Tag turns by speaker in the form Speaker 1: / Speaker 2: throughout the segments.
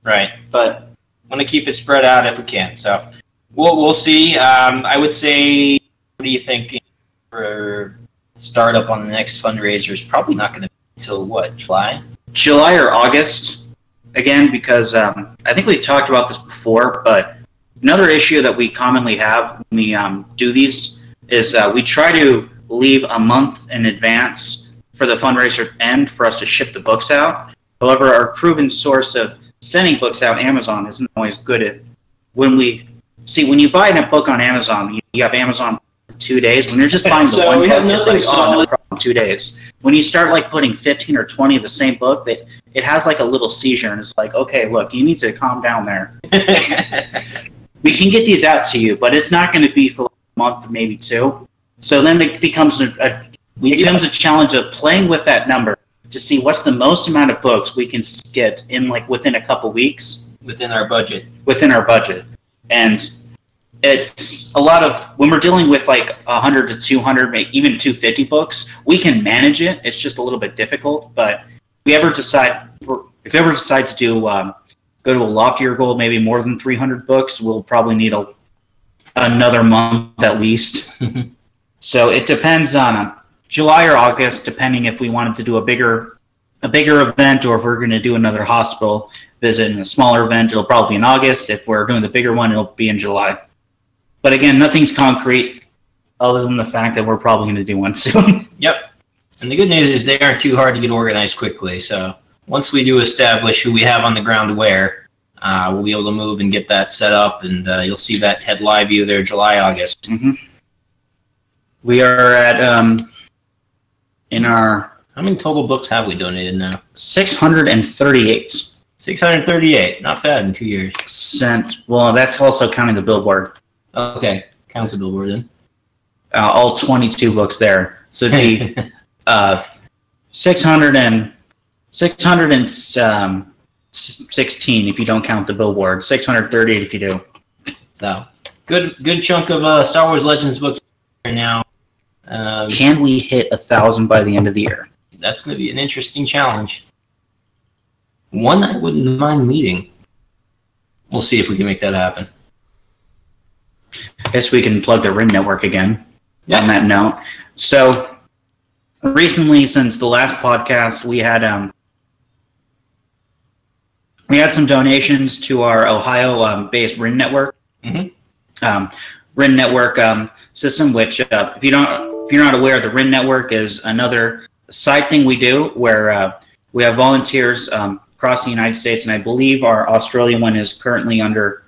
Speaker 1: Right, but want to keep it spread out if we can. So we'll see. I would say, what do you think for startup on the next fundraiser is probably not going to be until what, July?
Speaker 2: July or August, again, because I think we've talked about this before, but another issue that we commonly have when we do these is we try to leave a month in advance for the fundraiser to end for us to ship the books out. However, our proven source of sending books out, Amazon, isn't always good at when you buy a book on Amazon, you have Amazon for 2 days. When you're just buying the one book, it's like, oh, no problem, 2 days. When you start like putting 15 or 20 of the same book, it has like a little seizure, and it's like, okay, look, you need to calm down there. We can get these out to you, but it's not going to be for a month, maybe 2. So then it becomes a challenge of playing with that number to see what's the most amount of books we can get in like within a couple weeks.
Speaker 1: Within our budget.
Speaker 2: And it's a lot of, when we're dealing with like 100 to 200, even 250 books, we can manage it. It's just a little bit difficult. But if we ever decide to do, go to a loftier goal, maybe more than 300 books, we'll probably need another month at least. So it depends on July or August, depending if we wanted to do a bigger event, or if we're going to do another hospital visit in a smaller event, it'll probably be in August. If we're doing the bigger one, it'll be in July. But again, nothing's concrete other than the fact that we're probably going to do one soon.
Speaker 1: Yep. And the good news is they aren't too hard to get organized quickly. So once we do establish who we have on the ground where, we'll be able to move and get that set up, and you'll see that head live view there July, August.
Speaker 2: Mm-hmm. We are at
Speaker 1: how many total books have we donated now?
Speaker 2: 638.
Speaker 1: 638. Not bad in 2 years.
Speaker 2: Well, that's also counting the billboard.
Speaker 1: Okay, count the billboard then.
Speaker 2: All 22 books there. So it'd be 616 if you don't count the billboard. 638 if you do.
Speaker 1: So good chunk of Star Wars Legends books right now.
Speaker 2: Can we hit 1,000 by the end of the year?
Speaker 1: That's going to be an interesting challenge. One I wouldn't mind meeting. We'll see if we can make that happen.
Speaker 2: I guess we can plug the RIN network again. Yep. On that note. So recently, since the last podcast, we had some donations to our Ohio-based RIN network.
Speaker 1: Mm-hmm.
Speaker 2: RIN network system, which if you're not aware, the RIN network is another side thing we do where we have volunteers across the United States, and I believe our Australian one is currently out of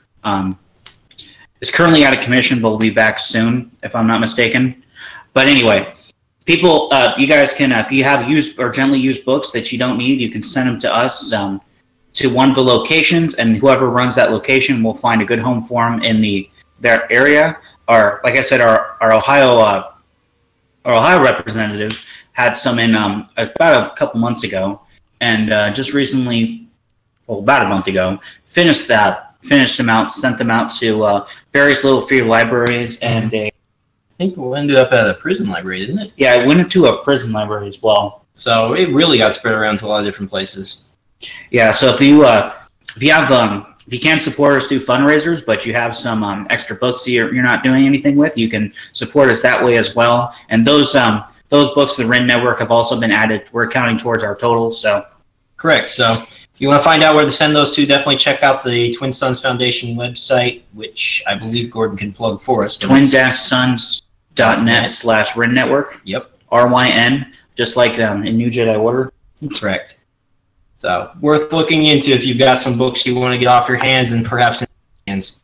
Speaker 2: commission, but will be back soon, if I'm not mistaken. But anyway, people, you guys can, if you have used or gently used books that you don't need, you can send them to us to one of the locations, and whoever runs that location will find a good home for them in their area. Or, like I said, our Ohio representative had some in about a couple months ago, and just recently, well, about a month ago, finished them out, sent them out to various little free libraries, and I
Speaker 1: think we'll end up at a prison library, didn't it?
Speaker 2: Yeah, I went into a prison library as well.
Speaker 1: So it really got spread around to a lot of different places.
Speaker 2: Yeah, so if you can't support us through fundraisers, but you have some extra books you're not doing anything with, you can support us that way as well. And those books to the RIN network have also been added. We're counting towards our total. So
Speaker 1: correct. So if you want to find out where to send those to, definitely check out the Twin Sons Foundation website, which I believe Gordon can plug for us.
Speaker 2: twin-sons.net/RIN network.
Speaker 1: Yep. RYN,
Speaker 2: just like in New Jedi Order.
Speaker 1: Correct. So worth looking into if you've got some books you want to get off your hands and perhaps in your hands.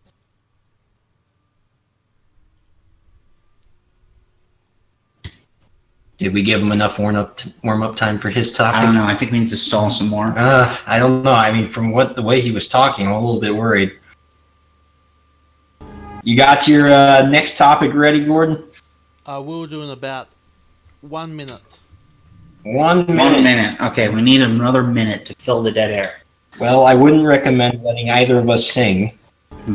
Speaker 1: Did we give him enough warm-up time for his topic?
Speaker 2: I don't know. I think we need to stall some more.
Speaker 1: I don't know. I mean, from the way he was talking, I'm a little bit worried. You got your next topic ready, Gordon?
Speaker 3: We'll do in about 1 minute.
Speaker 1: 1 minute.
Speaker 2: 1 minute. Okay, we need another minute to fill the dead air.
Speaker 1: Well, I wouldn't recommend letting either of us sing.
Speaker 2: All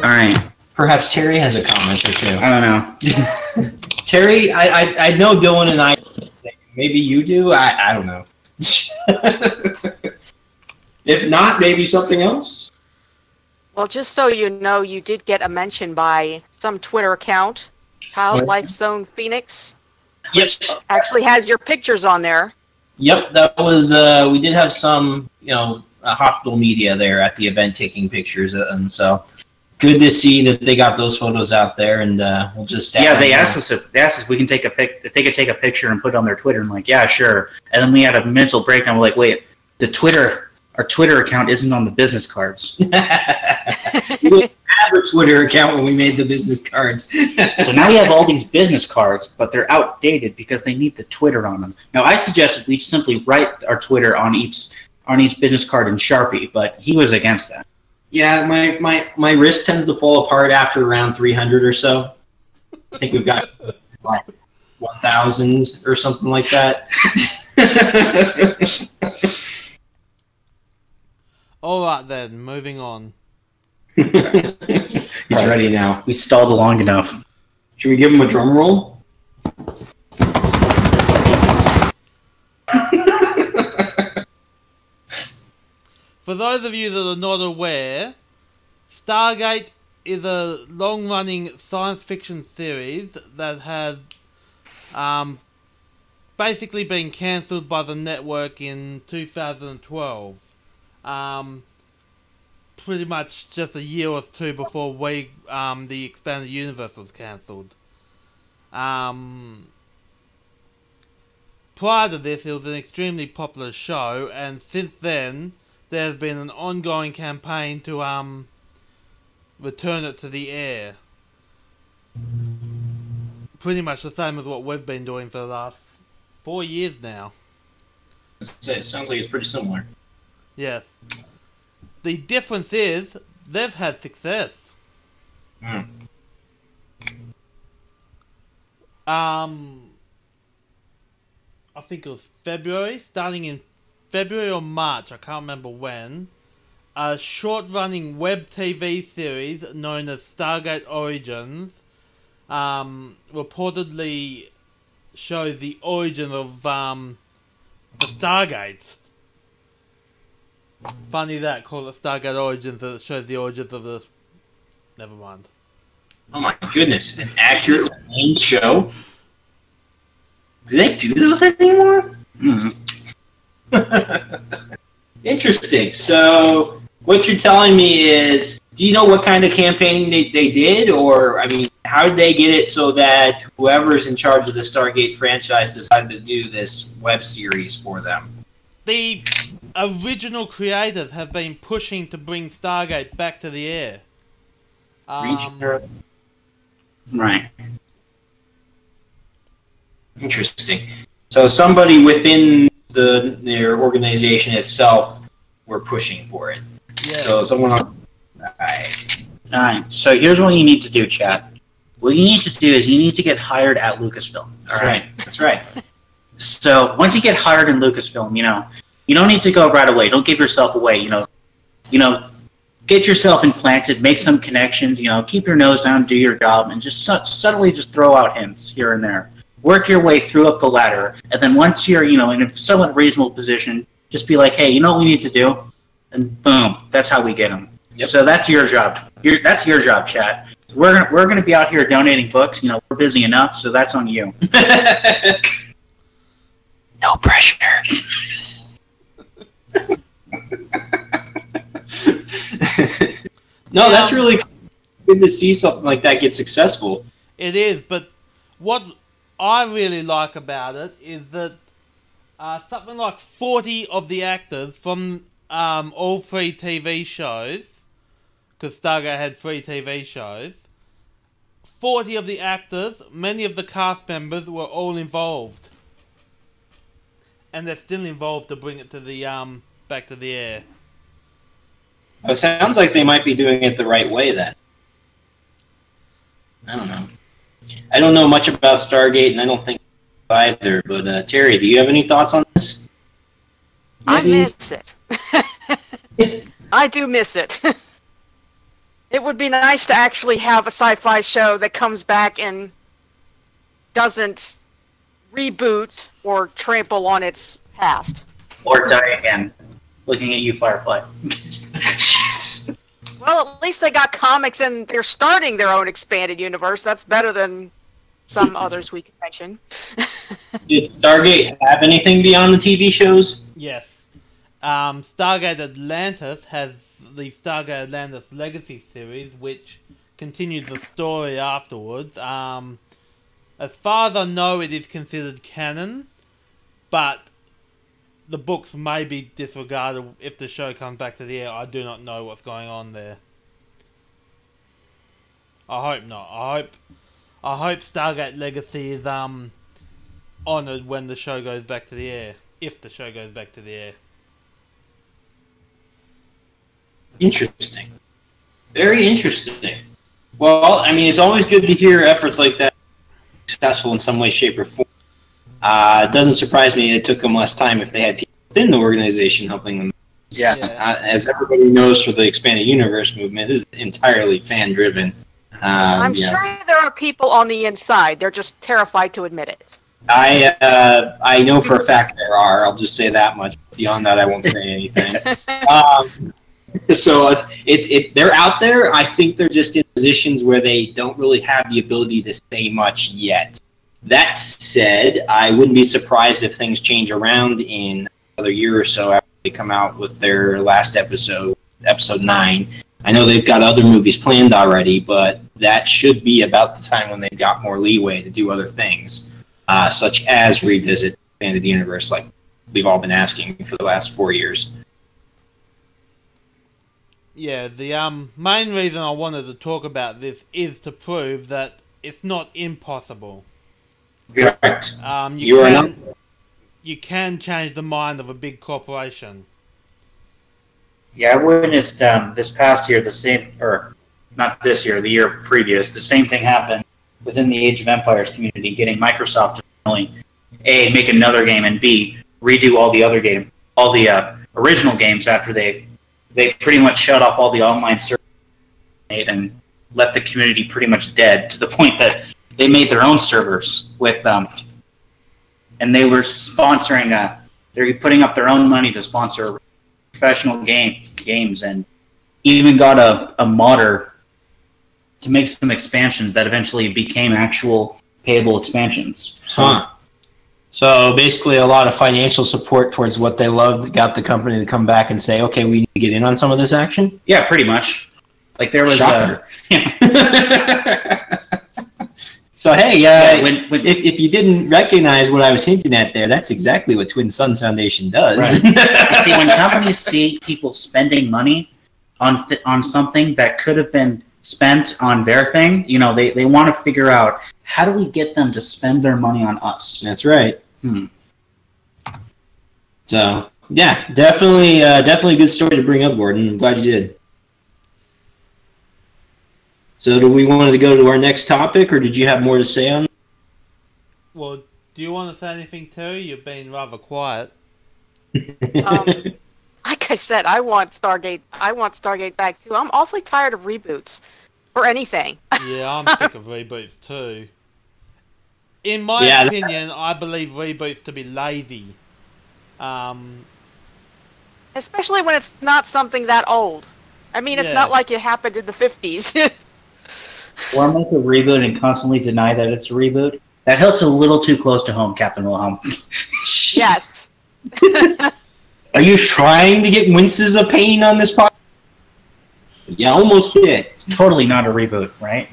Speaker 2: right.
Speaker 1: Perhaps Terry has a comment or two.
Speaker 2: I don't know.
Speaker 1: Terry, I know Dylan and I. Maybe you do. I don't know.
Speaker 4: If not, maybe something else.
Speaker 5: Well, just so you know, you did get a mention by some Twitter account, Child Life Zone Phoenix.
Speaker 1: Yep.
Speaker 5: Actually has your pictures on there.
Speaker 1: Yep, that was, we did have some, hospital media there at the event taking pictures, and so good to see that they got those photos out there, and we'll just...
Speaker 2: they asked us if we can take a if they could take a picture and put it on their Twitter, and yeah, sure. And then we had a mental breakdown, we're like, wait, our Twitter account isn't on the business cards.
Speaker 1: We didn't have a Twitter account when we made the business cards.
Speaker 2: So now we have all these business cards, but they're outdated because they need the Twitter on them. Now, I suggested we simply write our Twitter on each business card in Sharpie, but he was against that.
Speaker 1: Yeah, my wrist tends to fall apart after around 300 or so. I think we've got like 1,000 or something like that.
Speaker 3: All right then, moving on.
Speaker 4: He's ready now.
Speaker 2: We stalled long enough.
Speaker 4: Should we give him a drum roll?
Speaker 3: For those of you that are not aware, Stargate is a long-running science fiction series that has basically been cancelled by the network in 2012. Pretty much just a year or two before the Expanded Universe was cancelled. Prior to this, it was an extremely popular show, and since then, there's been an ongoing campaign to return it to the air. Pretty much the same as what we've been doing for the last 4 years now.
Speaker 1: It sounds like it's pretty similar.
Speaker 3: Yes. The difference is, they've had success.
Speaker 1: Mm.
Speaker 3: I think it was February, starting in February or March, I can't remember when, a short-running web TV series known as Stargate Origins reportedly shows the origin of the Stargates. Funny that, call it Stargate Origins, that it shows the origins of the... Never mind.
Speaker 1: Oh my goodness, an accurate main show? Do they do those anymore?
Speaker 2: Mm-hmm.
Speaker 1: Interesting. So, what you're telling me is, do you know what kind of campaign they did? Or, I mean, how did they get it so that whoever's in charge of the Stargate franchise decided to do this web series for them?
Speaker 3: The original creators have been pushing to bring Stargate back to the air.
Speaker 2: Right.
Speaker 1: Interesting. So somebody within their organization itself were pushing for it.
Speaker 3: Yeah.
Speaker 1: So someone on...
Speaker 2: Alright, so here's what you need to do, chat. What you need to do is you need to get hired at Lucasfilm.
Speaker 1: That's right. That's right.
Speaker 2: So once you get hired in Lucasfilm, you don't need to go right away. Don't give yourself away. Get yourself implanted, make some connections. Keep your nose down, do your job, and just subtly just throw out hints here and there. Work your way through up the ladder, and then once you're in a somewhat reasonable position, just be like, hey, you know what we need to do, and boom, that's how we get them.
Speaker 1: Yep.
Speaker 2: So that's your job. That's your job, chat. We're gonna be out here donating books. We're busy enough, so that's on you.
Speaker 1: No pressure. No, that's really good to see something like that get successful.
Speaker 3: It is, but what I really like about it is that something like 40 of the actors from all 3 TV shows, because Stargate had 3 TV shows, 40 of the actors, many of the cast members were all involved. And they're still involved to bring it to the back to the air.
Speaker 1: It sounds like they might be doing it the right way then. I don't know. I don't know much about Stargate, and I don't think either. But Terry, do you have any thoughts on this?
Speaker 5: I miss it. I do miss it. It would be nice to actually have a sci-fi show that comes back and doesn't reboot or trample on its past.
Speaker 2: Or die again. looking at you, Firefly.
Speaker 5: Well, at least they got comics and they're starting their own expanded universe. That's better than some others we could mention.
Speaker 1: Did Stargate have anything beyond the TV shows?
Speaker 3: Yes. Stargate Atlantis has the Stargate Atlantis Legacy series, which continues the story afterwards. As far as I know, it is considered canon, but the books may be disregarded if the show comes back to the air. I do not know what's going on there. I hope not. I hope Stargate Legacy is honoured when the show goes back to the air. If the show goes back to the air.
Speaker 1: Interesting. Very interesting. Well, I mean, it's always good to hear efforts like that successful in some way, shape, or form. It doesn't surprise me it took them less time if they had people within the organization helping them.
Speaker 2: Yeah.
Speaker 1: As everybody knows, for the expanded universe movement, this is entirely fan-driven.
Speaker 5: I'm sure there are people on the inside. They're just terrified to admit it.
Speaker 1: I know for a fact there are. I'll just say that much. Beyond that, I won't say anything. So they're out there. I think they're just in positions where they don't really have the ability to say much yet. That said, I wouldn't be surprised if things change around in another year or so after they come out with their last episode, episode 9. I know they've got other movies planned already, but that should be about the time when they've got more leeway to do other things, such as revisit the expanded universe like we've all been asking for the last 4 years.
Speaker 3: Yeah, the main reason I wanted to talk about this is to prove that it's not impossible.
Speaker 1: Correct.
Speaker 3: You can change the mind of a big corporation.
Speaker 2: Yeah, I witnessed this past year the same, or not this year, the year previous, the same thing happened within the Age of Empires community, getting Microsoft to only A, make another game, and B, redo all the other games, all the original games after they pretty much shut off all the online servers and left the community pretty much dead, to the point that they made their own servers with and they were sponsoring they're putting up their own money to sponsor professional games, and even got a modder to make some expansions that eventually became actual payable expansions.
Speaker 1: Huh. So basically a lot of financial support towards what they loved got the company to come back and say, okay, we need to get in on some of this action?
Speaker 2: Yeah, pretty much. Like there was
Speaker 1: So hey, if you didn't recognize what I was hinting at there, that's exactly what Twin Suns Foundation does.
Speaker 2: Right. You see, when companies see people spending money on something that could have been spent on their thing, they want to figure out, how do we get them to spend their money on us?
Speaker 1: That's right. So yeah, definitely a good story to bring up, Gordon. I'm glad you did. So do we want to go to our next topic, or did you have more to say on?
Speaker 3: Well, do you want to say anything, Terry? You've been rather quiet.
Speaker 5: Like I said, I want Stargate back too. I'm awfully tired of reboots for anything.
Speaker 3: Yeah, I'm sick of reboots too. In my opinion, I believe reboots to be lazy.
Speaker 5: Especially when it's not something that old. I mean, it's not like it happened in the 50s.
Speaker 2: Or make a reboot and constantly deny that it's a reboot. That hits a little too close to home, Captain Wilhelm.
Speaker 5: Yes.
Speaker 1: Are you trying to get winces of pain on this podcast? Yeah, almost did.
Speaker 2: It's totally not a reboot, right?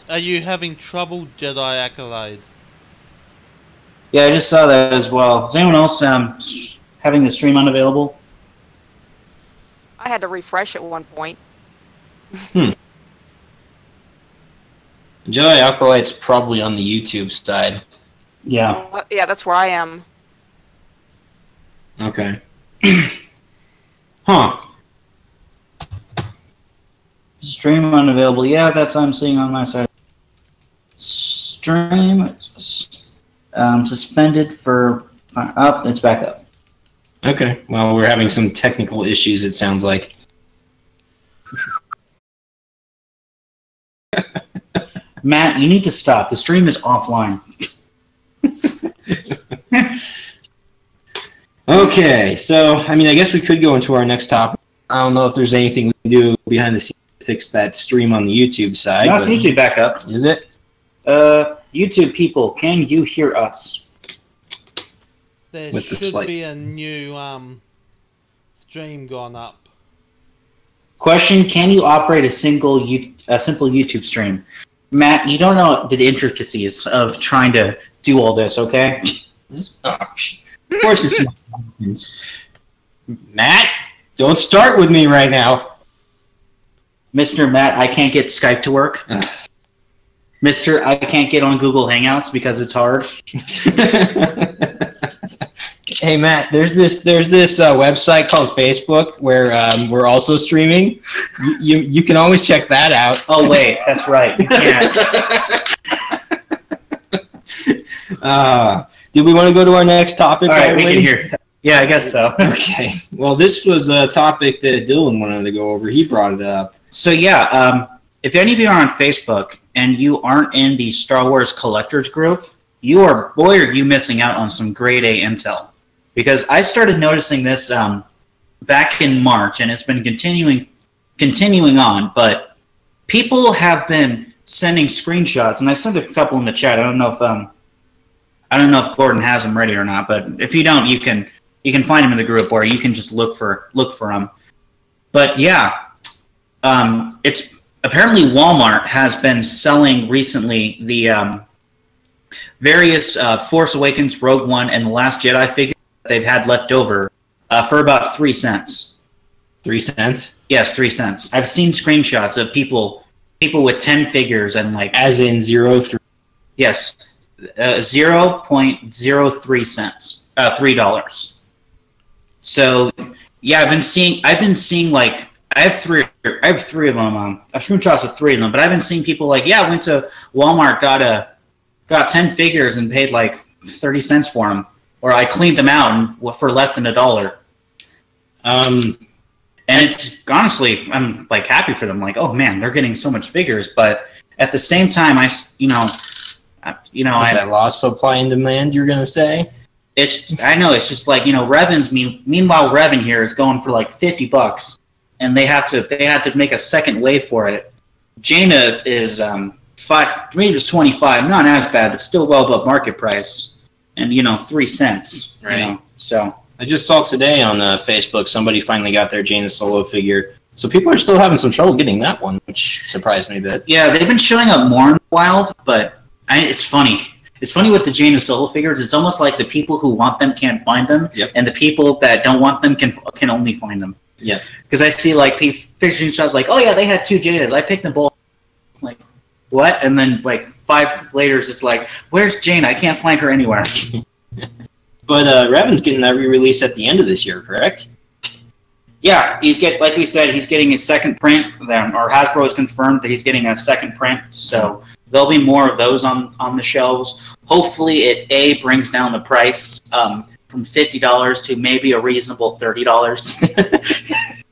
Speaker 3: Are you having trouble, Jedi Accolade?
Speaker 2: Yeah, I just saw that as well. Is anyone else having the stream unavailable?
Speaker 5: I had to refresh at one point.
Speaker 1: Jedi Acolyte's probably on the YouTube side.
Speaker 2: Yeah.
Speaker 5: Yeah, that's where I am.
Speaker 1: Okay. Huh.
Speaker 2: Stream unavailable. Yeah, that's what I'm seeing on my side. Stream suspended for up. It's back up.
Speaker 1: Okay. Well, we're having some technical issues, it sounds like.
Speaker 2: Matt, you need to stop. The stream is offline.
Speaker 1: Okay,
Speaker 4: Okay, so I mean, I guess we could go into our next topic. I don't know if there's anything we can do behind the scenes to fix that stream on the YouTube side.
Speaker 2: No, it
Speaker 4: but-
Speaker 2: seems to be back up.
Speaker 4: Is it?
Speaker 2: YouTube people, can you hear us?
Speaker 3: There
Speaker 4: With the
Speaker 3: should
Speaker 4: slight-
Speaker 3: be a new stream gone up.
Speaker 2: Question: can you operate a simple YouTube stream? Matt, you don't know the intricacies of trying to do all this, okay?
Speaker 4: Of course it's not. Matt, don't start with me right now.
Speaker 2: Mr. Matt, I can't get Skype to work. Mr. I can't get on Google Hangouts because it's hard.
Speaker 4: Hey Matt, there's this website called Facebook where we're also streaming. You can always check that out.
Speaker 2: Oh wait, that's right. You can't.
Speaker 4: Did we want to go to our next topic?
Speaker 2: All right, we can
Speaker 4: already?
Speaker 2: hear. Yeah, I guess so.
Speaker 4: Okay. Well, this was a topic that Dylan wanted to go over. He brought it up.
Speaker 2: So yeah, if any of you are on Facebook and you aren't in the Star Wars collectors group, boy, are you missing out on some grade A intel. Because I started noticing this back in March, and it's been continuing on. But people have been sending screenshots, and I sent a couple in the chat. I don't know if Gordon has them ready or not. But if you don't, you can find them in the group, or you can just look for them. But yeah, it's apparently Walmart has been selling recently the various Force Awakens, Rogue One, and The Last Jedi figures they've had left over for about 3 cents.
Speaker 4: 3 cents?
Speaker 2: Yes, 3 cents. I've seen screenshots of people with 10 figures and like
Speaker 4: As in 0.3.
Speaker 2: yes, 0.03 cents, $3. So yeah, I've been seeing like I have three of them. I have screenshots of 3 of them, but I've been seeing people like, yeah, I went to Walmart, got 10 figures and paid like 30 cents for them. Or I cleaned them out for less than $1. And it's honestly, I'm like happy for them. Like, oh man, they're getting so much figures. But at the same time, Is that lost supply and demand? You're gonna say? I know it's just like Revan's. Meanwhile, Revan here is going for like $50, and they have to make a second wave for it. Jaina is maybe just 25, not as bad, but still well above market price. And 3 cents,
Speaker 4: Right.
Speaker 2: So
Speaker 4: I just saw today on Facebook somebody finally got their Jaina Solo figure. So people are still having some trouble getting that one, which surprised me a bit.
Speaker 2: yeah, they've been showing up more in the wild, but it's funny. It's funny with the Jaina Solo figures. It's almost like the people who want them can't find them,
Speaker 4: Yep.
Speaker 2: and the people that don't want them can only find them.
Speaker 4: Yeah.
Speaker 2: Because I see like pictures shots like, oh yeah, they had 2 Jainas. I picked them both. Like, what? And then like 5 later, it's just like, where's Jaina? I can't find her anywhere.
Speaker 4: But Revan's getting that re-release at the end of this year, correct?
Speaker 2: Yeah, like we said, he's getting his second print. Or Hasbro has confirmed that he's getting a second print. So there'll be more of those on the shelves. Hopefully, it brings down the price from $50 to maybe a reasonable $30.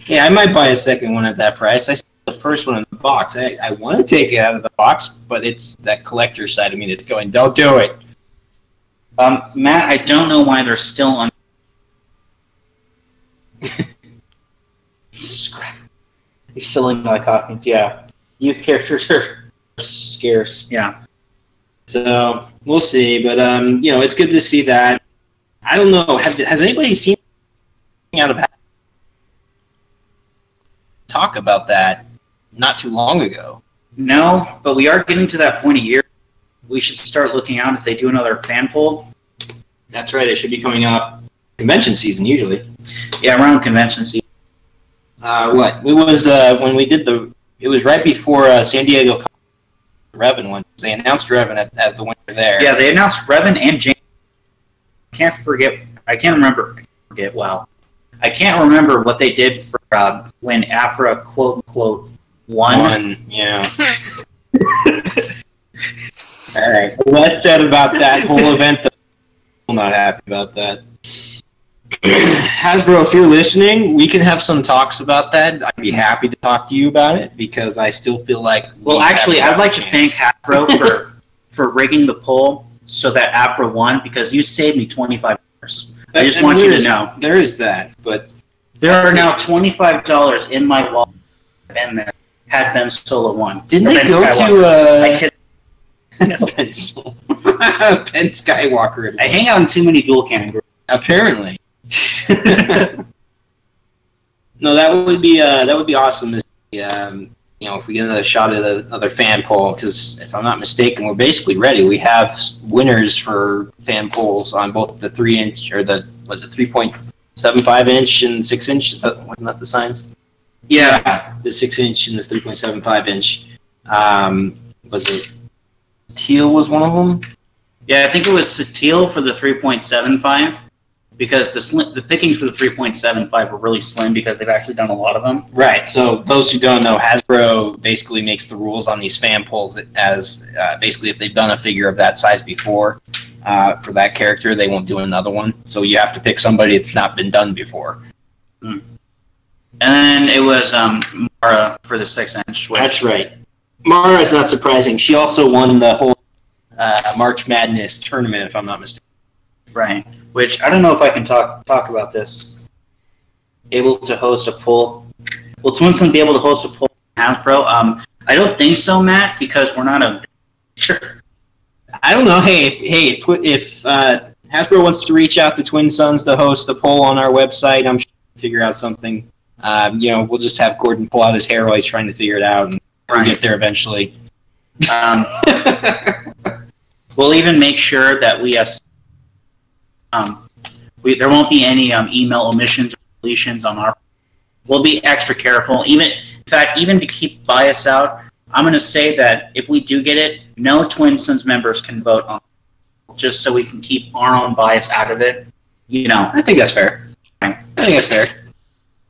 Speaker 4: Yeah, I might buy a second one at that price. I saw the first one in the box. I want to take it out of the box, but it's that collector side of me that's going, don't do it.
Speaker 2: Matt, I don't know why they're still on. Scrap. He's selling my copies. Yeah, new characters are scarce. Yeah.
Speaker 4: So we'll see, but it's good to see that. I don't know. Has anybody seen out of talk about that not too long ago?
Speaker 2: No, but we are getting to that point of year. We should start looking out if they do another fan poll.
Speaker 4: That's right. It should be coming up. Convention season usually.
Speaker 2: Yeah, around convention season.
Speaker 4: What? It was when we did it was right before San Diego Revan one. They announced Revan as the winner there.
Speaker 2: Yeah, they announced Revan and James. I can't remember what they did for when Aphra quote unquote won.
Speaker 4: Yeah. All right. Less said about that whole event. I'm not happy about that. Hasbro, if you're listening, we can have some talks about that. I'd be happy to talk to you about it because I still feel like.
Speaker 2: Well, actually, I'd like to thank Hasbro for rigging the poll so that Aphra won because you saved me $25. I just want you to know.
Speaker 4: There is that, but
Speaker 2: there are now $25 in my wallet. And there had Ben Solo 1.
Speaker 4: Didn't they
Speaker 2: Ben
Speaker 4: go
Speaker 2: Skywalker. I
Speaker 4: to Ben Skywalker?
Speaker 2: I hang out in too many dual canon groups.
Speaker 4: Apparently. No, that would be awesome. If we get another shot at another fan poll, because if I'm not mistaken, we're basically ready. We have winners for fan polls on both the 3-inch or the 3.75 inch and 6 inch. Wasn't that the signs?
Speaker 2: Yeah,
Speaker 4: the 6 inch and the 3.75 inch. Was it Teal was one of them?
Speaker 2: Yeah, I think it was Teal for the 3.75 because the pickings for the 3.75 were really slim because they've actually done a lot of them.
Speaker 4: Right. So those who don't know, Hasbro basically makes the rules on these fan polls as basically if they've done a figure of that size before for that character, they won't do another one. So you have to pick somebody that's not been done before.
Speaker 2: Mm. And then it was Mara for the 6 inch.
Speaker 4: That's right. Mara is not surprising. She also won the whole March Madness tournament, if I'm not mistaken.
Speaker 2: Right. Which I don't know if I can talk about this. Able to host a poll. Will Twinson be able to host a poll in Hasbro? I don't think so, Matt, because we're not a. Sure.
Speaker 4: I don't know. Hey, if Hasbro wants to reach out to Twin Sons to host a poll on our website, I'm sure we'll figure out something. We'll just have Gordon pull out his hair while he's trying to figure it out, and we'll get there eventually.
Speaker 2: We'll even make sure that we have. There won't be any email omissions or deletions on our. We'll be extra careful. In fact, to keep bias out, I'm going to say that if we do get it, no Twin Sons members can vote on it, just so we can keep our own bias out of it.
Speaker 4: I think that's fair.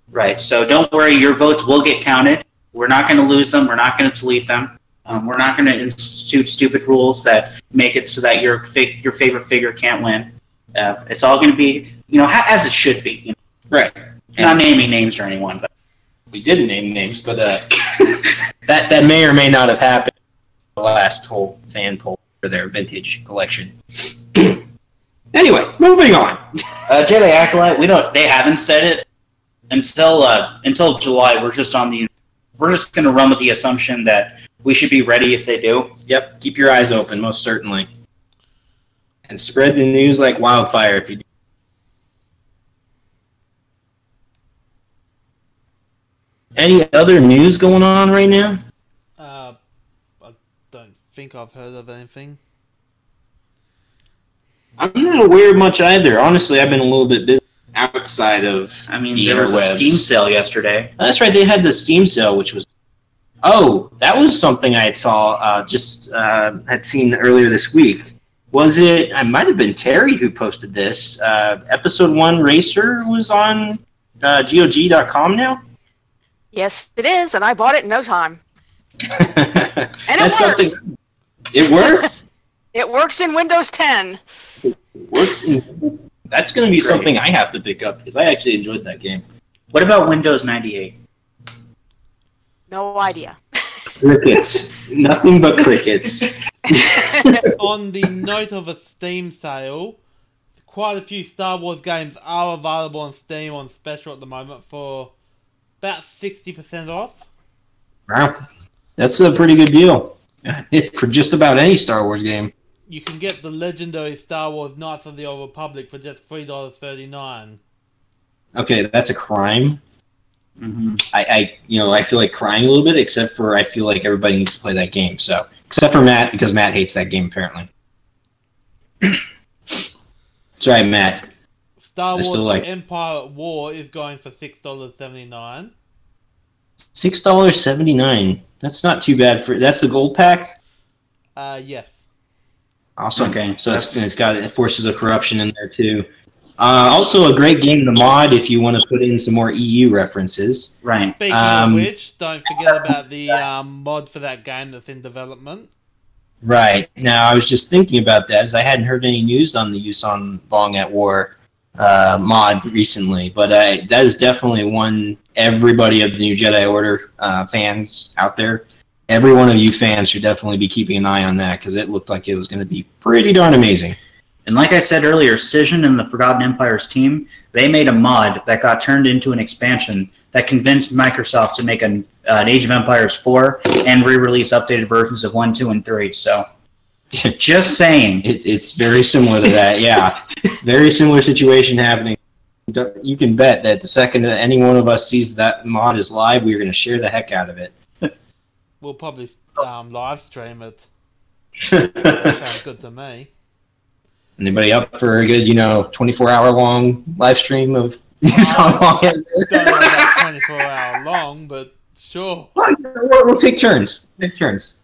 Speaker 2: Right. So don't worry, your votes will get counted. We're not going to lose them. We're not going to delete them. We're not going to institute stupid rules that make it so that your favorite figure can't win. It's all going to be, as it should be.
Speaker 4: Right.
Speaker 2: Not naming names or anyone, but
Speaker 4: we didn't name names, but that may or may not have happened. The last whole fan poll for their vintage collection. Anyway, moving on.
Speaker 2: Jedi Acolyte, they haven't said it until July. We're just going to run with the assumption that we should be ready if they do.
Speaker 4: Yep. Keep your eyes open, most certainly. And spread the news like wildfire if you do. Any other news going on right now?
Speaker 3: I don't think I've heard of anything.
Speaker 4: I'm not aware of much either. Honestly, I've been a little bit busy outside of
Speaker 2: there was a Steam sale yesterday.
Speaker 4: That's right, they had the Steam sale, which was... Oh, that was something I had seen earlier this week. Was it... I might have been Terry who posted this. Episode 1 Racer was on GOG.com now?
Speaker 5: Yes, it is, and I bought it in no time. And it works!
Speaker 4: It works?
Speaker 5: It works in Windows 10.
Speaker 4: It works in... That's going to be something I have to pick up, because I actually enjoyed that game.
Speaker 2: What about Windows 98?
Speaker 5: No idea.
Speaker 4: Crickets. Nothing but crickets.
Speaker 3: On the note of a Steam sale, quite a few Star Wars games are available on Steam on special at the moment for about 60% off.
Speaker 4: Wow. That's a pretty good deal for just about any Star Wars game.
Speaker 3: You can get the legendary Star Wars Knights of the Old Republic for just $3.39. Okay,
Speaker 4: that's a crime.
Speaker 2: Mm-hmm.
Speaker 4: I feel like crying a little bit, except for I feel like everybody needs to play that game. So, except for Matt, because Matt hates that game apparently. Sorry, Matt.
Speaker 3: Star Wars Empire at War is going for $6.79.
Speaker 4: $6.79. That's not too bad for. That's the gold pack.
Speaker 3: Yes.
Speaker 4: Awesome. Okay, so it's got Forces of Corruption in there too. Also, a great game to mod if you want to put in some more EU references.
Speaker 2: Right.
Speaker 3: Speaking of which, don't forget about the mod for that game that's in development.
Speaker 4: Right. Now, I was just thinking about that, as I hadn't heard any news on the Yuuzhan Vong at War mod recently, but that is definitely one everybody of the New Jedi Order fans out there, every one of you fans should definitely be keeping an eye on that, because it looked like it was going to be pretty darn amazing.
Speaker 2: And like I said earlier, Cision and the Forgotten Empires team, they made a mod that got turned into an expansion that convinced Microsoft to make an Age of Empires 4 and re-release updated versions of 1, 2, and 3. So, just saying.
Speaker 4: It's very similar to that, yeah. Very similar situation happening. You can bet that the second that any one of us sees that mod is live, we're going to share the heck out of it.
Speaker 3: We'll probably live stream it. That sounds good to me.
Speaker 4: Anybody up for a good, 24-hour long live stream of how long it is?
Speaker 3: Don't know about 24 hour long, but sure.
Speaker 4: We'll take turns. Take turns.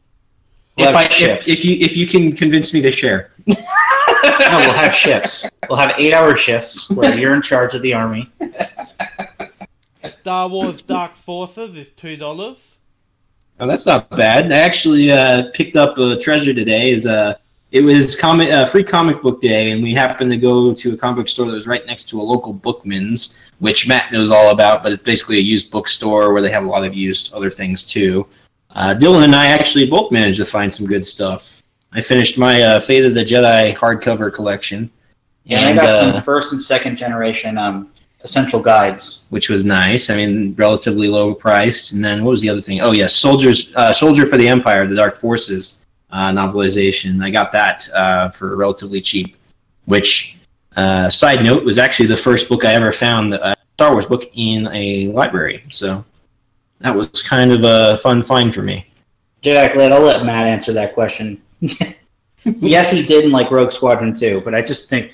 Speaker 4: If you can convince me to share.
Speaker 2: No, we'll have shifts. We'll have 8-hour shifts where you're in charge of the army.
Speaker 3: Star Wars Dark Forces is $2.
Speaker 4: Oh, that's not bad. I actually picked up a treasure today. It was free comic book day, and we happened to go to a comic book store that was right next to a local Bookman's, which Matt knows all about, but it's basically a used bookstore where they have a lot of used other things too. Dylan and I actually both managed to find some good stuff. I finished my Fate of the Jedi hardcover collection.
Speaker 2: Yeah, and I got some first and second generation essential guides,
Speaker 4: which was nice. I mean, relatively low price. And then what was the other thing? Oh, yes, Soldier for the Empire, the Dark Forces novelization. I got that for relatively cheap, which, side note, was actually the first book I ever found, a Star Wars book, in a library. So that was kind of a fun find for me.
Speaker 2: Jack, I'll let Matt answer that question. Yes, he did in like Rogue Squadron 2, but I think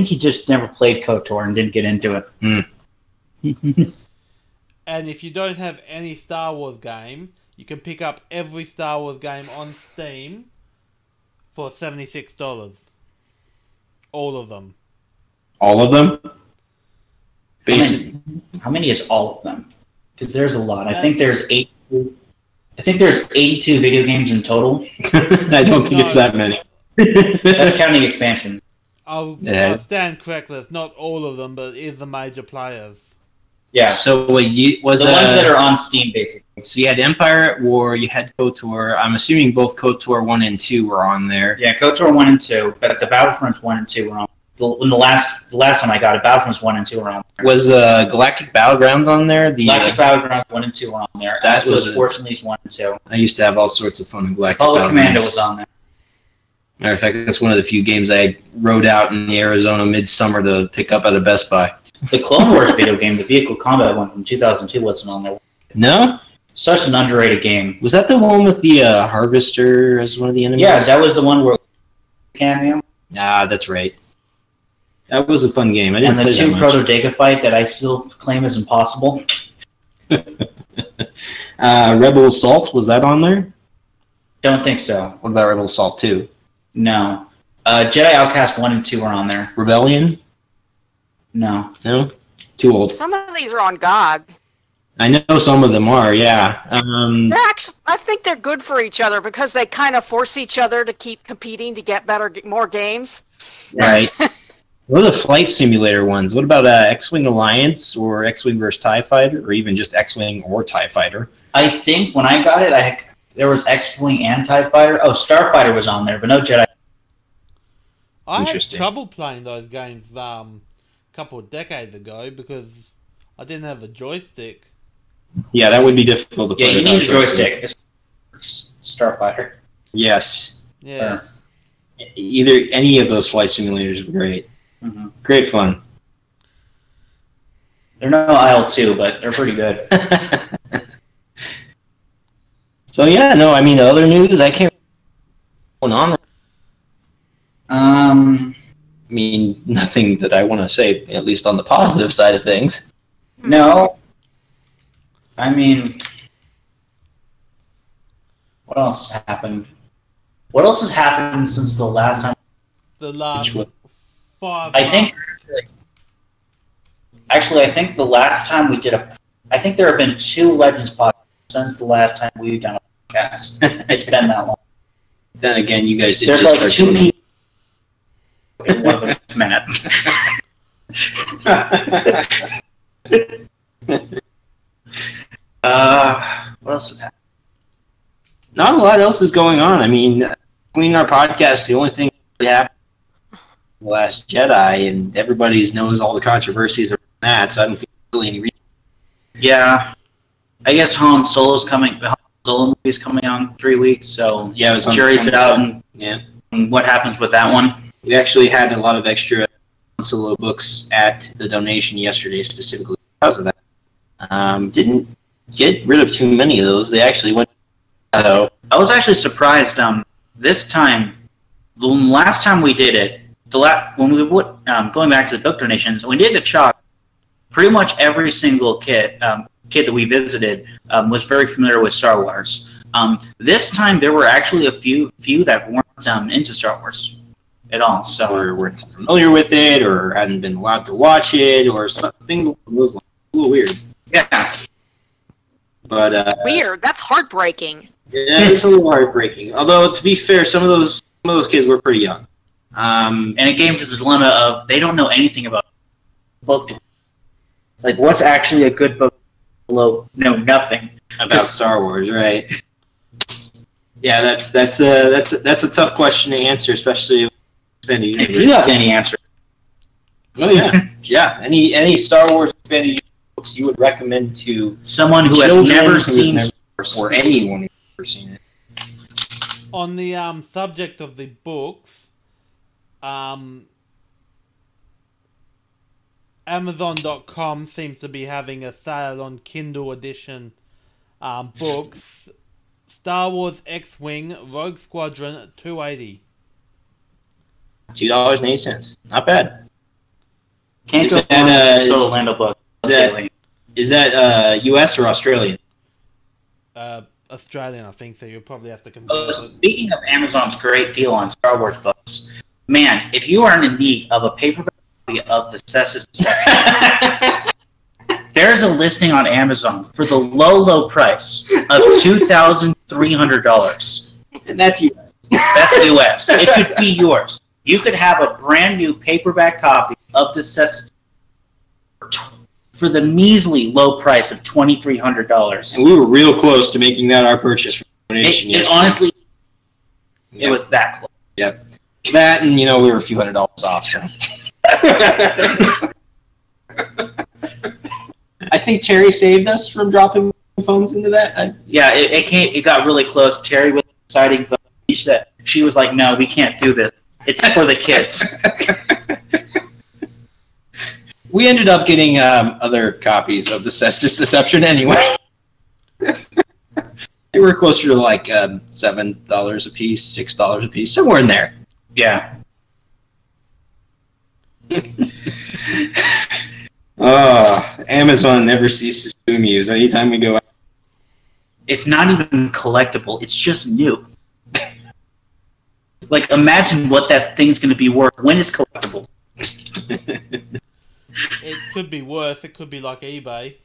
Speaker 2: he just never played KOTOR and didn't get into it.
Speaker 3: And if you don't have any Star Wars game, you can pick up every Star Wars game on Steam for $76. All of them.
Speaker 4: All of them?
Speaker 2: How many is all of them? Because there's a lot. I think there's 82 video games in total.
Speaker 4: I don't think it's that many.
Speaker 2: That's counting expansion.
Speaker 3: I'll stand corrected. It's not all of them, but it is the major players.
Speaker 2: Yeah.
Speaker 4: So was the
Speaker 2: ones that are on Steam, basically.
Speaker 4: So you had Empire at War, you had KOTOR. I'm assuming both KOTOR 1 and 2 were on there.
Speaker 2: Yeah, KOTOR 1 and 2, but the Battlefronts 1 and 2 were on. When the last time I got it, Battlefronts 1 and 2 were on there.
Speaker 4: Was Galactic Battlegrounds on there?
Speaker 2: Galactic Battlegrounds 1 and 2 were on there. That was Fortunately 1 and 2.
Speaker 4: I used to have all sorts of fun in Galactic
Speaker 2: Apollo Commando was on there.
Speaker 4: Matter of fact, that's one of the few games I rode out in the Arizona midsummer to pick up at a Best Buy.
Speaker 2: The Clone Wars video game, the Vehicle Combat one from 2002, wasn't on there.
Speaker 4: No?
Speaker 2: Such an underrated game.
Speaker 4: Was that the one with the Harvester as one of the enemies?
Speaker 2: Yeah, that was the one where cameo.
Speaker 4: Ah, that's right. That was a fun game. I didn't
Speaker 2: and the
Speaker 4: play
Speaker 2: 2 Proto-Dega fight that I still claim is impossible.
Speaker 4: Rebel Assault, was that on there?
Speaker 2: Don't think so.
Speaker 4: What about Rebel Assault 2?
Speaker 2: No. Jedi Outcast 1 and 2 are on there.
Speaker 4: Rebellion?
Speaker 2: No.
Speaker 4: No? Too old.
Speaker 5: Some of these are on GOG.
Speaker 4: I know some of them are, yeah.
Speaker 5: They're actually, I think they're good for each other because they kind of force each other to keep competing to get more games.
Speaker 4: Right. What are the flight simulator ones? What about X-Wing Alliance or X-Wing vs. TIE Fighter, or even just X-Wing or TIE Fighter?
Speaker 2: I think when I got it, there was X-Wing and TIE Fighter. Oh, Starfighter was on there, but no Jedi.
Speaker 3: I had trouble playing those games a couple of decades ago because I didn't have a joystick.
Speaker 4: Yeah, that would be difficult to play.
Speaker 2: Yeah, you need a joystick. Starfighter.
Speaker 4: Yes.
Speaker 3: Yeah.
Speaker 4: Any of those flight simulators were great.
Speaker 2: Mm-hmm.
Speaker 4: Great fun.
Speaker 2: They're no IL-2, but they're pretty good.
Speaker 4: So yeah, no, I mean, other news, I can't. What's going on? I mean, nothing that I want to say, at least on the positive side of things.
Speaker 2: No. I mean, what else happened? What else has happened since the last time?
Speaker 3: The last 5 months.
Speaker 2: I think. Actually, I think the last time we did I think there have been 2 Legends podcasts since the last time we've done a podcast. It's been that long.
Speaker 4: Then again, you guys did.
Speaker 2: There's
Speaker 4: just
Speaker 2: like 2 people. Okay, one of them a minute. What else has happened?
Speaker 4: Not a lot else is going on. I mean, between our podcasts, the only thing that happened The Last Jedi, and everybody knows all the controversies around that, so I don't think really any reason.
Speaker 2: Yeah, I guess Han Solo's coming. The Han Solo movie's coming out in 3 weeks, so
Speaker 4: Yeah, it was on
Speaker 2: jury's
Speaker 4: the
Speaker 2: out and
Speaker 4: Yeah.
Speaker 2: what happens with that one.
Speaker 4: We actually had a lot of extra Solo books at the donation yesterday, specifically because of that. Didn't get rid of too many of those. They actually went. So
Speaker 2: I was actually surprised. This time, the last time we did it, when we would going back to the book donations, we did a chalk. Pretty much every single kid that we visited was very familiar with Star Wars. This time, there were actually a few that weren't into Star Wars at all. So
Speaker 4: or weren't familiar with it, or hadn't been allowed to watch it, or things along those lines. A little weird.
Speaker 2: yeah,
Speaker 4: But
Speaker 5: Weird. That's heartbreaking.
Speaker 4: yeah, it's a little heartbreaking. Although to be fair, some of those kids were pretty young.
Speaker 2: and it came to the dilemma of they don't know anything about book. Like, what's actually a good book? Below, no, nothing.
Speaker 4: About Star Wars, right? Yeah, that's a tough question to answer, especially expanded
Speaker 2: If
Speaker 4: universe.
Speaker 2: you have any answer,
Speaker 4: Oh yeah, yeah. Any Star Wars expanded universe books you would recommend to
Speaker 2: someone who has
Speaker 4: children
Speaker 2: never
Speaker 4: who has
Speaker 2: seen
Speaker 4: never-
Speaker 2: Star Wars.
Speaker 4: or anyone who's never seen it?
Speaker 3: On the subject of the books, Amazon.com seems to be having a sale on Kindle edition books. Star Wars X-Wing Rogue Squadron $2.80.
Speaker 4: $2.80. Not bad.
Speaker 2: Can't
Speaker 4: Is
Speaker 2: go
Speaker 4: that,
Speaker 2: wrong with
Speaker 4: is-
Speaker 2: Solo Lando book.
Speaker 4: Is that U.S. or Australian?
Speaker 3: Australian, I think, so you'll probably have to convert it.
Speaker 2: Speaking of Amazon's great deal on Star Wars books, man, if you are in need of a paperback copy of the Cestus Deception, there's a listing on Amazon for the low price of $2,300.
Speaker 4: And that's U.S.
Speaker 2: That's US. It could be yours. You could have a brand new paperback copy of the Cestus for the measly low price of $2,300.
Speaker 4: And we were real close to making that our purchase for donation.
Speaker 2: It
Speaker 4: yesterday.
Speaker 2: honestly, it
Speaker 4: Yep.
Speaker 2: was that close.
Speaker 4: Yep. That, and we were a few $100s off. So. I think Terry saved us from dropping phones into that.
Speaker 2: Yeah, it got really close. Terry was excited, but she was like, "No, we can't do this. It's for the kids."
Speaker 4: We ended up getting other copies of the Cestus Deception anyway. They were closer to like $7 a piece, $6 a piece, somewhere in there.
Speaker 2: Yeah.
Speaker 4: Oh, Amazon never ceases to amuse. Anytime we go out.
Speaker 2: It's not even collectible. It's just new. Like, imagine what that thing's going to be worth when it's collectible.
Speaker 3: It could be worse. It could be like eBay.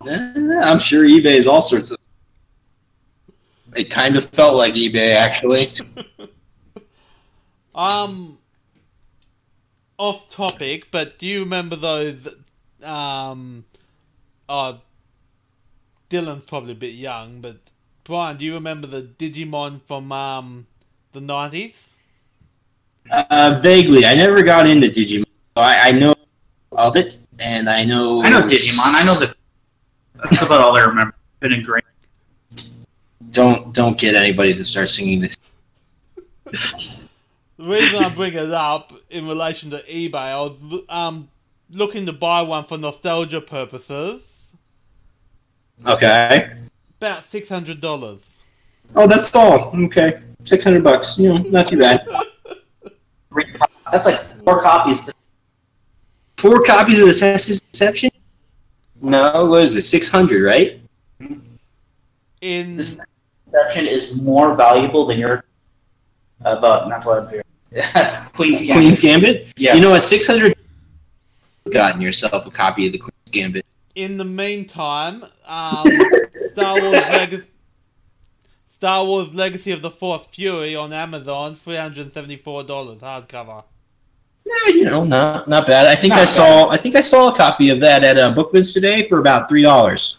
Speaker 4: I'm sure eBay is all sorts of. It kind of felt like eBay, actually.
Speaker 3: Off topic, but do you remember those? Dylan's probably a bit young, but Brian, do you remember the Digimon from the 90s?
Speaker 4: Vaguely. I never got into Digimon. So I know of it, and I know.
Speaker 2: I know Digimon. I know that's about all I remember. Been ingrained.
Speaker 4: Don't get anybody to start singing this.
Speaker 3: The reason I bring it up in relation to eBay, I was looking to buy one for nostalgia purposes.
Speaker 4: Okay.
Speaker 3: About $600.
Speaker 4: Oh, that's all. Okay, $600. Not too bad.
Speaker 2: That's like 4 copies.
Speaker 4: 4 copies of the Cestus Deception? No, what is it? 600, right?
Speaker 3: In
Speaker 2: This Deception is more valuable than your. Not what I'm hearing. Queen's Gambit.
Speaker 4: Queen's Gambit.
Speaker 2: Yeah.
Speaker 4: You know what? 600. Gotten yourself a copy of the Queen's Gambit.
Speaker 3: the meantime, Star Wars Legacy of the Fourth Fury on Amazon, $374 hardcover.
Speaker 4: Yeah, not bad. I think I saw a copy of that at Bookman's today for about $3.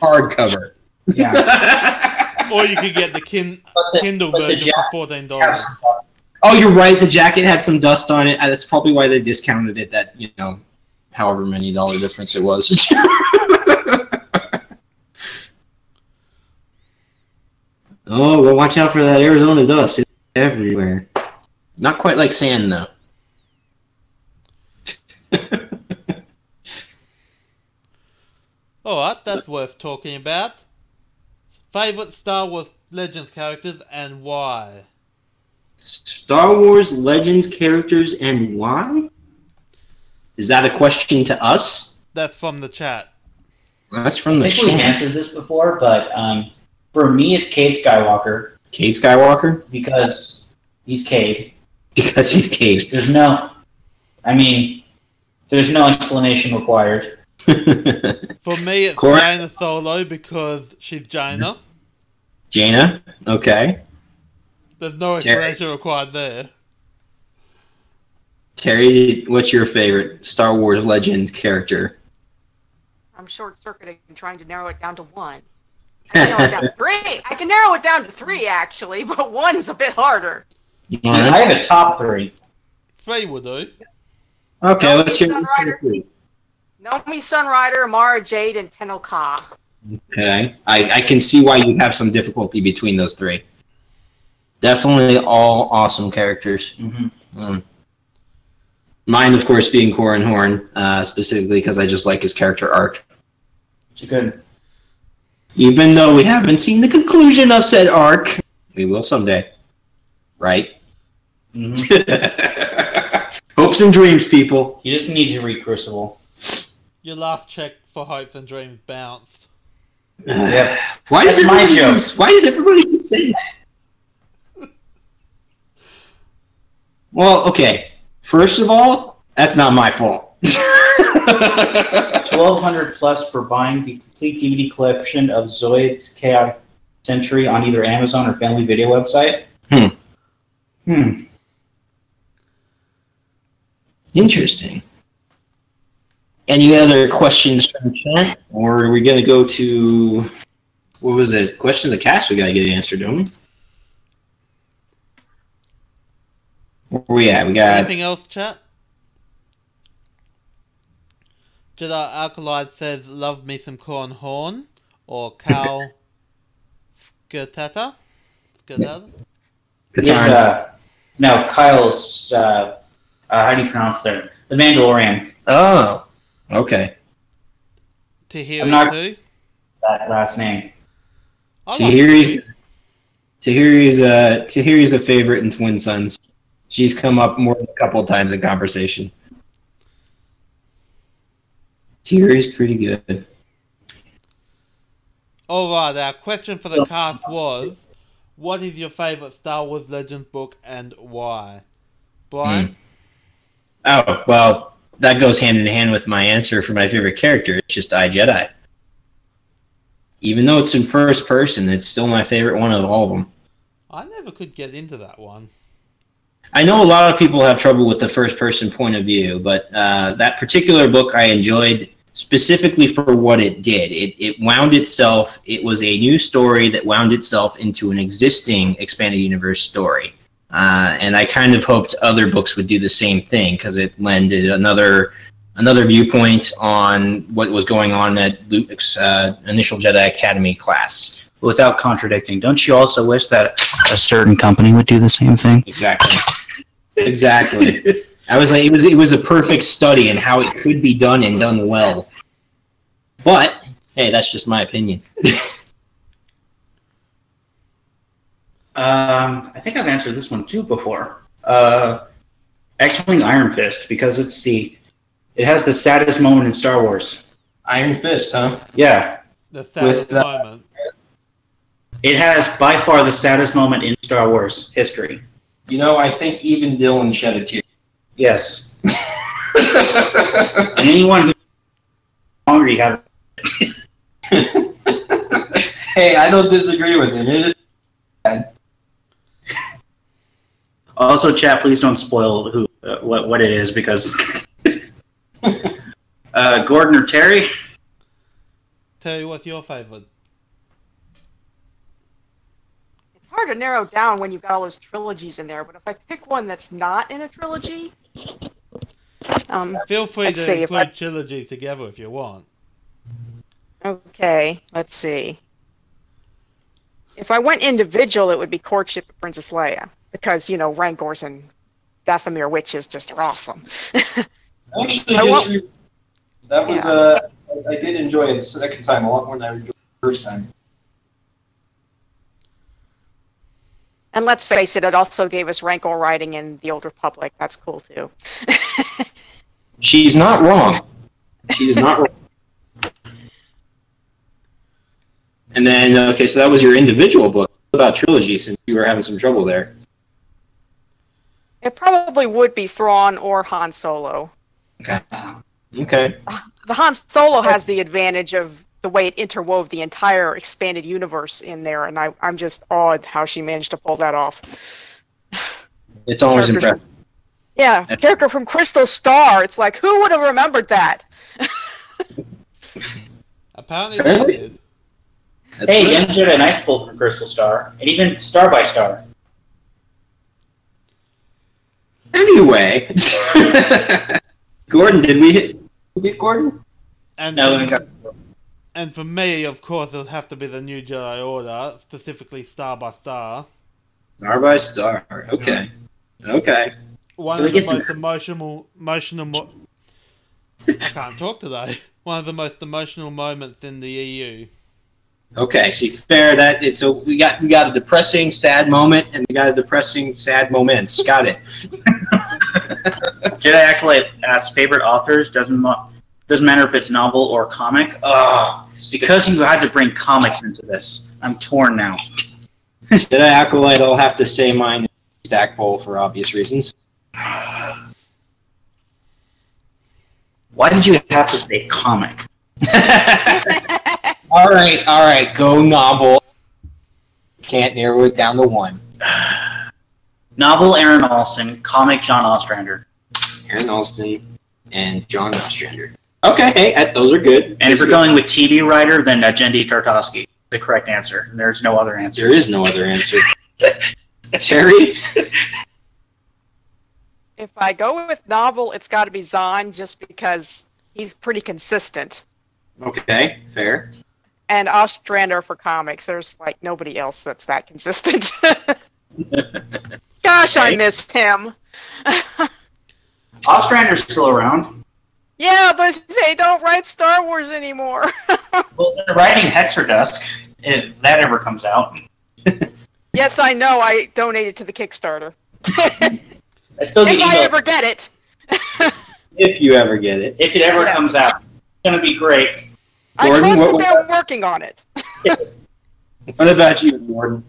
Speaker 4: Hardcover.
Speaker 2: Yeah.
Speaker 3: Or you could get the Kindle
Speaker 2: but the
Speaker 3: version for $14.
Speaker 4: Oh, you're right. The jacket had some dust on it. That's probably why they discounted it. That however many dollar difference it was. Oh, well, watch out for that Arizona dust. It's everywhere. Not quite like sand, though.
Speaker 3: Alright, that's worth talking about. Favorite Star Wars Legends characters and why?
Speaker 4: Star Wars Legends characters and why? Is that a question to us?
Speaker 3: That's from the chat.
Speaker 4: That's from the
Speaker 2: I think we've
Speaker 4: chat.
Speaker 2: answered this before, but for me, it's Cade Skywalker
Speaker 4: Cade Skywalker?
Speaker 2: because he's Cade.
Speaker 4: Because he's Cade.
Speaker 2: There's no explanation required.
Speaker 3: For me, it's
Speaker 4: Cor-
Speaker 3: Jaina Solo because she's Jaina.
Speaker 4: Jaina? Okay.
Speaker 3: There's no explanation required there.
Speaker 4: Terry, what's your favorite Star Wars Legends character?
Speaker 5: I'm short-circuiting trying to narrow it down to one. I can narrow it down to three. I can narrow it down to three, actually, but one's a bit harder.
Speaker 2: I have a top 3.
Speaker 3: 3 will do.
Speaker 4: Okay,
Speaker 5: No,
Speaker 4: let's hear
Speaker 5: Sunrider. Naomi Sunrider, Mara Jade, and Tenno Ka.
Speaker 4: Okay. I can see why you have some difficulty between those 3. Definitely all awesome characters.
Speaker 2: Mm-hmm.
Speaker 4: Mine, of course, being Corran Horn, specifically because I just like his character arc.
Speaker 2: It's good.
Speaker 4: Even though we haven't seen the conclusion of said arc, we will someday. Right?
Speaker 2: Mm-hmm.
Speaker 4: Hopes and dreams, people.
Speaker 2: You just need to read Crucible.
Speaker 3: Your last check for hopes and dreams bounced.
Speaker 2: Yep.
Speaker 4: Why
Speaker 2: That's
Speaker 4: does
Speaker 2: my
Speaker 4: everybody
Speaker 2: joke.
Speaker 4: Why does everybody keep saying that? Well, okay. First of all, that's not my fault.
Speaker 2: 1,200 plus for buying the complete DVD collection of Zoid's Chaotic Century on either Amazon or Family Video website.
Speaker 4: Interesting. Any other questions from the chat? Or are we going to go to... What was it? Question of the cast we got to get answered, don't we? Where are we at? We got...
Speaker 3: Anything else, chat? Jedi Alkalide says, love me some Corran Horn. Or Cal Skirtata. Skirtata?
Speaker 4: Katarn.
Speaker 2: No, Kyle's, how do you pronounce that? The Mandalorian,
Speaker 4: Oh, okay.
Speaker 3: Tahiri
Speaker 2: I'm not-
Speaker 3: too.
Speaker 2: that last name.
Speaker 3: I like
Speaker 4: Tahiri's a favorite in Twin Sons. She's come up more than a couple of times in conversation. Tahiri's pretty good.
Speaker 3: Alright, our question for the cast was, what is your favourite Star Wars Legends book and why? Brian?
Speaker 4: Oh, well, that goes hand in hand with my answer for my favorite character. It's just iJedi. Even though it's in first person, it's still my favorite one of all of them.
Speaker 3: I never could get into that one.
Speaker 4: I know a lot of people have trouble with the first person point of view, but that particular book I enjoyed specifically for what it did. It wound itself, it was a new story that wound itself into an existing expanded universe story. And I kind of hoped other books would do the same thing because it lended another viewpoint on what was going on at Luke's initial Jedi Academy class.
Speaker 2: Without contradicting, don't you also wish that a certain company would do the same thing?
Speaker 4: Exactly. Exactly. I was like, it was a perfect study in how it could be done and done well. But hey, that's just my opinion.
Speaker 2: I think I've answered this one too before. X-Wing Iron Fist, because it has the saddest moment in Star Wars.
Speaker 4: Iron Fist, huh?
Speaker 2: Yeah.
Speaker 3: The saddest
Speaker 4: With,
Speaker 3: moment.
Speaker 2: It has by far the saddest moment in Star Wars history.
Speaker 4: You know, I think even Dylan shed a tear.
Speaker 2: Yes. And anyone who hungry have
Speaker 4: Hey, I don't disagree with him. It is bad.
Speaker 2: also, chat, please don't spoil who what it is because Gordon or Terry?
Speaker 3: Terry, what's your favourite?
Speaker 5: It's hard to narrow down when you've got all those trilogies in there, but if I pick one that's not in a trilogy,
Speaker 3: Feel free
Speaker 5: let's
Speaker 3: to
Speaker 5: see,
Speaker 3: include trilogies together if you want.
Speaker 5: okay, let's see. If I went individual, it would be Courtship of Princess Leia, because, you know, Rancors and Dathomir Witches just are awesome.
Speaker 4: Actually, that was I did enjoy it the second time a lot more than I enjoyed the first time.
Speaker 5: And let's face it, it also gave us Rancor riding in the Old Republic. That's cool, too.
Speaker 4: She's not wrong. She's not wrong. And then, okay, so that was your individual book. What about trilogy, since you were having some trouble there?
Speaker 5: It probably would be Thrawn or Han Solo.
Speaker 4: Okay. Okay.
Speaker 5: The Han Solo has the advantage of the way it interwove the entire expanded universe in there, and I'm just awed how she managed to pull that off.
Speaker 4: It's always impressive.
Speaker 5: Yeah, character from Crystal Star. It's like, who would have remembered that?
Speaker 3: Apparently they did.
Speaker 2: Hey, Young Jedi Nice pulled from Crystal Star, and even Star by Star.
Speaker 4: Anyway, Gordon, did we hit Gordon?
Speaker 3: And
Speaker 2: No, we got.
Speaker 3: and for me, of course, it would have to be the New Jedi Order, specifically Star by Star.
Speaker 4: Star by Star. Okay. Okay.
Speaker 3: One of the most emotional. I can't talk today. One of the most emotional moments in the EU.
Speaker 4: Okay. See, fair. That is, so we got a depressing, sad moment, and we got a depressing, sad moments. Got it.
Speaker 2: Jedi Acolyte asks favorite authors. Doesn't matter if it's novel or comic. Because you had to bring comics into this, I'm torn now.
Speaker 4: Jedi Acolyte, I'll have to say mine is Stackpole for obvious reasons.
Speaker 2: Why did you have to say comic?
Speaker 4: All right, go novel. Can't narrow it down to one.
Speaker 2: Novel Aaron Alston, comic John Ostrander.
Speaker 4: Aaron Alston and John Ostrander. Okay, hey, those are good.
Speaker 2: And if you're going with TV writer, then Jendi Tartakovsky, the correct answer. There's no other answer.
Speaker 4: There is no other answer. Terry?
Speaker 5: If I go with novel, it's got to be Zahn, just because he's pretty consistent.
Speaker 4: Okay, fair.
Speaker 5: And Ostrander for comics, there's like nobody else that's that consistent. Gosh, I missed him.
Speaker 2: Ostrander's still around.
Speaker 5: Yeah, but they don't write Star Wars anymore.
Speaker 2: Well, they're writing Hexerdusk, if that ever comes out.
Speaker 5: Yes, I know. I donated to the Kickstarter.
Speaker 2: I still get
Speaker 5: If I
Speaker 2: emails.
Speaker 5: ever get it.
Speaker 4: If you ever get it.
Speaker 2: If it ever comes out, it's going to be great.
Speaker 5: I
Speaker 4: Gordon,
Speaker 5: trust
Speaker 4: what-
Speaker 5: that they're working on it.
Speaker 4: What about you, Gordon?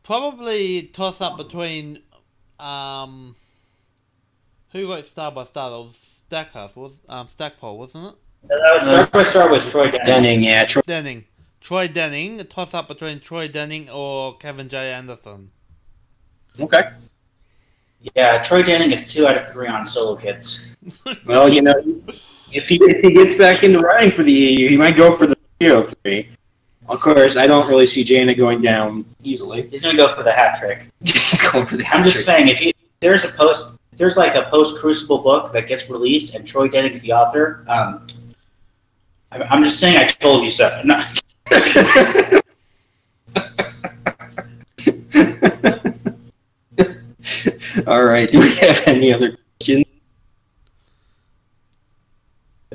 Speaker 3: Probably toss up between who wrote Star by Star? That was Stackpole, wasn't it?
Speaker 2: Star by Star was Troy Denning.
Speaker 4: Denning, yeah.
Speaker 3: Denning. Troy Denning. A toss up between Troy Denning or Kevin J. Anderson.
Speaker 4: Okay.
Speaker 2: Yeah, Troy Denning is 2 out of 3 on Solo Kids.
Speaker 4: Well, you know, if he gets back into writing for the EU, he might go for the 303. Of course, I don't really see Jaina going down easily.
Speaker 2: He's going to go for the hat trick.
Speaker 4: He's going for the
Speaker 2: I'm just saying, if there's like a post-Crucible book that gets released and Troy Denning is the author, I'm just saying I told you so. No.
Speaker 4: All right. Do we have any other questions?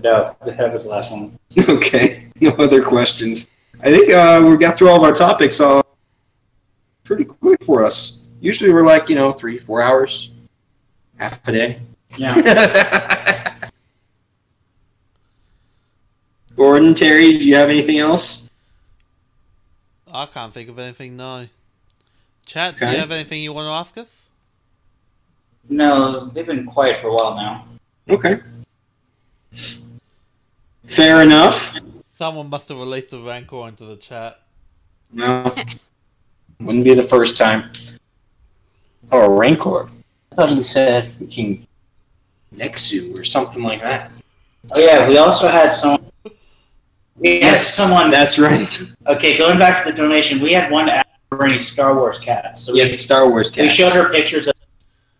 Speaker 2: No, that was the last one.
Speaker 4: Okay. No other questions. I think we got through all of our topics pretty quick for us. Usually we're like, 3-4 hours, half a day.
Speaker 2: Yeah.
Speaker 4: Gordon, Terry, do you have anything else?
Speaker 3: I can't think of anything, no. Chat,
Speaker 4: Okay.
Speaker 3: do you have anything you want to ask us?
Speaker 2: No, they've been quiet for a while now.
Speaker 4: Okay. Fair enough.
Speaker 3: Someone must have released a Rancor into the chat.
Speaker 4: No. Wouldn't be the first time. Oh, a Rancor. I thought he said freaking Nexu or something like that.
Speaker 2: Oh yeah, we also had someone Yes, someone.
Speaker 1: That's right.
Speaker 2: Okay, going back to the donation, we had one ask for any Star Wars cats. So
Speaker 1: Yes, Star Wars cats.
Speaker 2: we showed her pictures of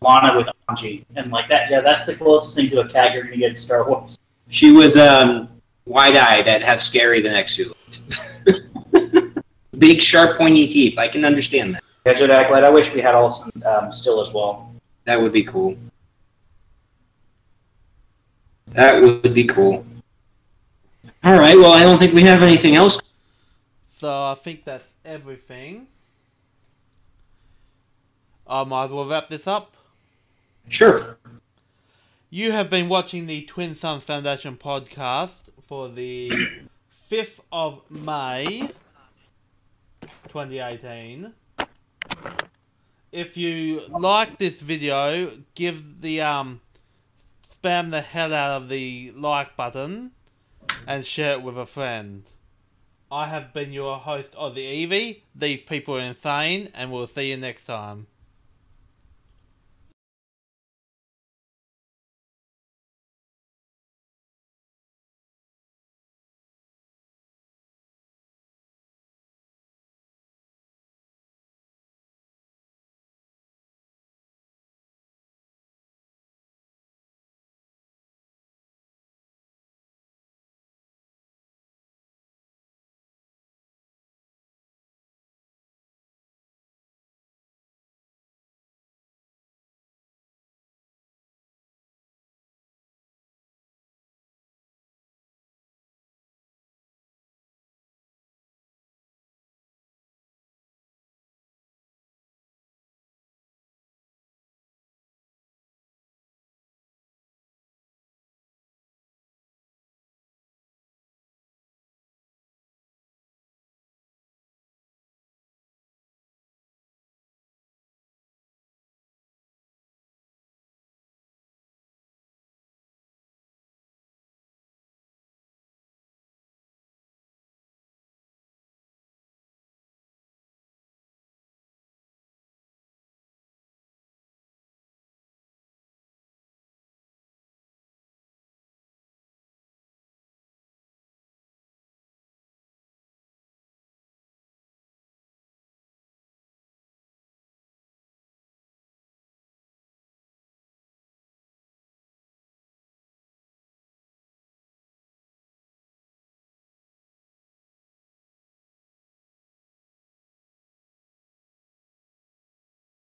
Speaker 2: Lana with Anji, and like that. Yeah, that's the closest thing to a cat you're gonna get in Star Wars.
Speaker 1: She was wide-eyed at how scary the next suit looked. Big, sharp, pointy teeth. I can understand that.
Speaker 2: Yeah, Jedi Acolyte, I wish we had Olsen still as well.
Speaker 1: That would be cool. That would be cool. All right. Well, I don't think we have anything else.
Speaker 3: So I think that's everything. I might as well wrap this up.
Speaker 1: Sure.
Speaker 3: You have been watching the Twin Suns Foundation podcast for the 5th of May 2018. If you like this video, give the spam the hell out of the like button and share it with a friend. I have been your host, Ozzy Evie. These people are insane, and we'll see you next time.